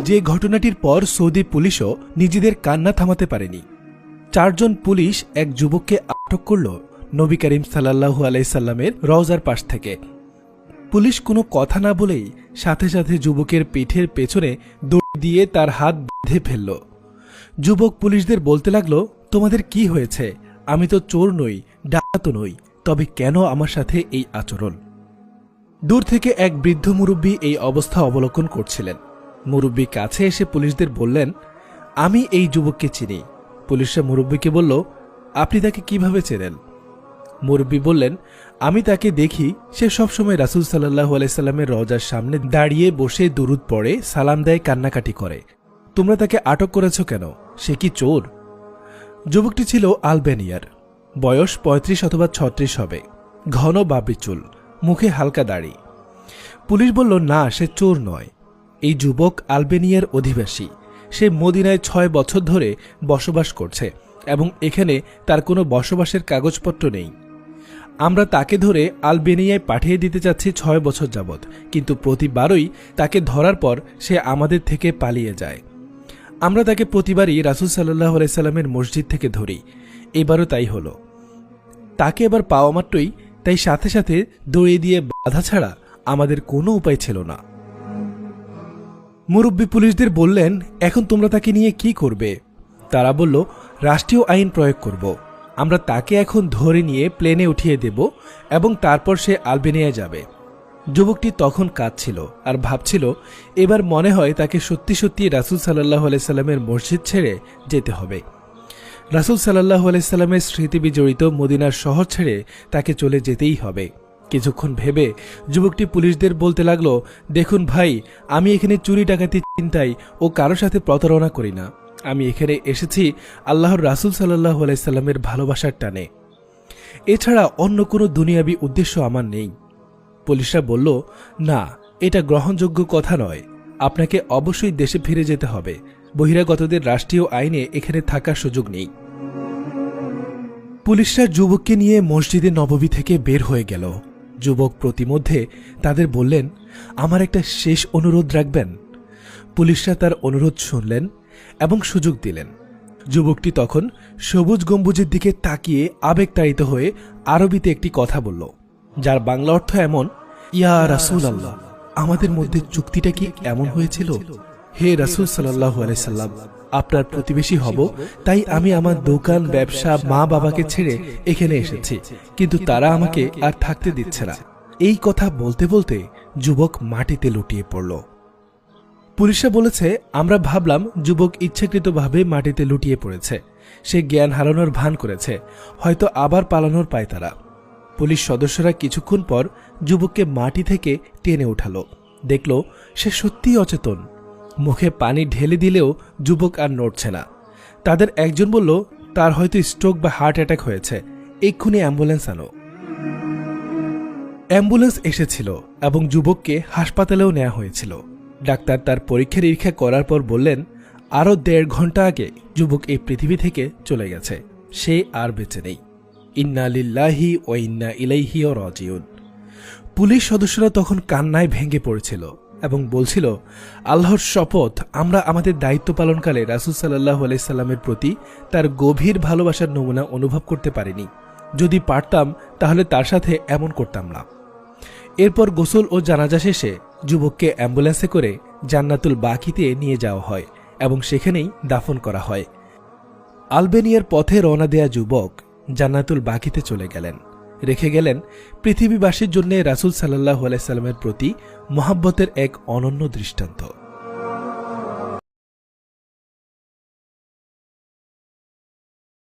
যে ঘটনাটির পর সৌদি পুলিশও নিজেদের কান্না থামাতে পারেনি। 4 জন পুলিশ এক যুবককে আটক করল নবী করিম সাল্লাল্লাহু আলাইহি সাল্লামের রওজার পাশ থেকে। পুলিশ কোনো কথা না বলেই সাথে সাথে যুবকের পিঠের পেছনে দড়ি দিয়ে তার হাত বেঁধে ফেলল। যুবক পুলিশদের বলতে লাগল, তোমাদের কি হয়েছে? আমি তো চোর নই, ডাকাতও নই, তবে কেন আমার সাথে এই আচরণ? দূর থেকে এক বৃদ্ধ মুরব্বী এই অবস্থা অবলোকন করছিলেন। মুরব্বী কাছে এসে পুলিশদের বললেন, আমি এই যুবককে চিনি। পুলিশরা মুরব্বীকে বলল, আপনি তাকে কিভাবে চেনেন? মুরব্বী বললেন, আমি তাকে দেখি, সে সবসময় রাসূল সাল্লাল্লাহু আলাইহি সাল্লামের রওজার সামনে দাঁড়িয়ে বসে দুরুদ পড়ে, সালাম দেয়, কান্নাকাটি করে। তোমরা তাকে আটক করেছ কেন? সে কি চোর? যুবকটি ছিল আলবেনিয়ার। বয়স 35 অথবা 36 হবে। ঘন বাবরি চুল, মুখে হালকা দাড়ি। পুলিশ বলল, না, সে চোর নয়। এই যুবক আলবেনিয়ার অধিবাসী। সে মদিনায় 6 বছর ধরে বসবাস করছে এবং এখানে তার কোনো বসবাসের কাগজপত্র নেই। আমরা তাকে ধরে আলবেনিয়ায় পাঠিয়ে দিতে চাচ্ছি 6 বছর যাবৎ, কিন্তু প্রতিবারই তাকে ধরার পর সে আমাদের থেকে পালিয়ে যায়। আমরা তাকে প্রতিবারই রাসূল সাল্লাল্লাহু আলাইহি সাল্লামের মসজিদ থেকে ধরি। এবারও তাই হলো। তাকে এবার পাওয়া মাত্রই তাই সাথে সাথে দড়ি দিয়ে বাধা ছাড়া আমাদের কোনো উপায় ছিল না। মুরব্বী পুলিশদের বললেন, এখন তোমরা তাকে নিয়ে কি করবে? তারা বলল, রাষ্ট্রীয় আইন প্রয়োগ করব। আমরা তাকে এখন ধরে নিয়ে প্লেনে উঠিয়ে দেব এবং তারপর সে আলবেনিয়ায় যাবে। যুবকটি তখন কাঁদছিল আর ভাবছিল, এবার মনে হয় তাকে সত্যি সত্যি রাসূল সাল্লাল্লাহু আলাইহি সাল্লামের মসজিদ ছেড়ে যেতে হবে। রাসূল সাল্লাল্লাহু আলাইহি সাল্লামের স্মৃতি বিজড়িত মদিনার শহর ছেড়ে তাকে চলে যেতেই হবে। কিছুক্ষণ ভেবে যুবকটি পুলিশদের বলতে লাগলো, দেখুন ভাই, আমি এখানে চুরি ডাকাতি চিন্তাই ও কারো সাথে প্রতারণা করি না। আমি এখানে এসেছি আল্লাহর রাসূল সাল্লাল্লাহু আলাইহি সাল্লামের ভালোবাসার টানে। এছাড়া অন্য কোনো দুনিয়াবি উদ্দেশ্য আমার নেই। পুলিশরা বলল, না, এটা গ্রহণযোগ্য কথা নয়। আপনাকে অবশ্যই দেশে ফিরে যেতে হবে। বহিরাগতদের রাষ্ট্রীয় আইনে এখানে থাকার সুযোগ নেই। পুলিশরা যুবককে নিয়ে মসজিদে নববী থেকে বের হয়ে গেল। যুবক প্রতিমধ্যে তাদের বললেন, আমার একটা শেষ অনুরোধ রাখবেন? পুলিশরা তার অনুরোধ শুনলেন এবং সুযোগ দিলেন। যুবকটি তখন সবুজ গম্বুজের দিকে তাকিয়ে আবেগতাড়িত হয়ে আরবিতে একটি কথা বলল, যার বাংলা অর্থ এমন, ইয়া রাসূলুল্লাহ, আমাদের মধ্যে চুক্তিটা কি এমন হয়েছিল? হে রাসূল সাল্লাল্লাহু আলাইহি সাল্লাম, আপনার প্রতিবেশী হব, তাই আমি আমার দোকান, ব্যবসা, মা বাবাকে ছেড়ে এখানে এসেছি, কিন্তু তারা আমাকে আর থাকতে দিচ্ছে না। এই কথা বলতে বলতে যুবক মাটিতে লুটিয়ে পড়ল। পুলিশরা বলেছে, আমরা ভাবলাম যুবক ইচ্ছাকৃতভাবে মাটিতে লুটিয়ে পড়েছে। সে জ্ঞান হারানোর ভান করেছে, হয়তো আবার পালানোর পায় তারা। পুলিশ সদস্যরা কিছুক্ষণ পর যুবককে মাটি থেকে টেনে উঠালো। দেখল সে সত্যিই অচেতন। মুখে পানি ঢেলে দিলেও যুবক আর নড়ছে না। তাদের একজন বলল, তার হয়তো স্ট্রোক বা হার্ট অ্যাটাক হয়েছে, এক্ষুনি অ্যাম্বুলেন্স আনো। অ্যাম্বুলেন্স এসেছিল এবং যুবককে হাসপাতালেও নেওয়া হয়েছিল। ডাক্তার তার পরীক্ষা নিরীক্ষা করার পর বললেন, আরও 1.5 ঘন্টা আগে যুবক এই পৃথিবী থেকে চলে গেছে, সে আর বেঁচে নেই। ইন্না লিল্লাহি ওয়া ইন্না ইলাইহি রাজিউন। পুলিশ সদস্যরা তখন কান্নায় ভেঙে পড়েছিল এবং বলছিল, আল্লাহর শপথ, আমরা আমাদের দায়িত্ব পালনকালে রাসূল সাল্লাল্লাহু আলাইহি সাল্লামের প্রতি তার গভীর ভালোবাসার নমুনা অনুভব করতে পারিনি। যদি পারতাম তাহলে তার সাথে এমন করতাম না। এরপর গোসল ও জানাজা শেষে যুবককে অ্যাম্বুলেন্সে করে জান্নাতুল বাকিতে নিয়ে যাওয়া হয় এবং সেখানেই দাফন করা হয়। আলবেনিয়ার পথে রওনা দেয়া যুবক জান্নাতুল বাকিতে চলে গেলেন, রেখে গেলেন পৃথিবীবাসীর জন্য রাসূল সাল্লাল্লাহু আলাইহি সাল্লামের প্রতি মহব্বতের এক অনন্য দৃষ্টান্ত।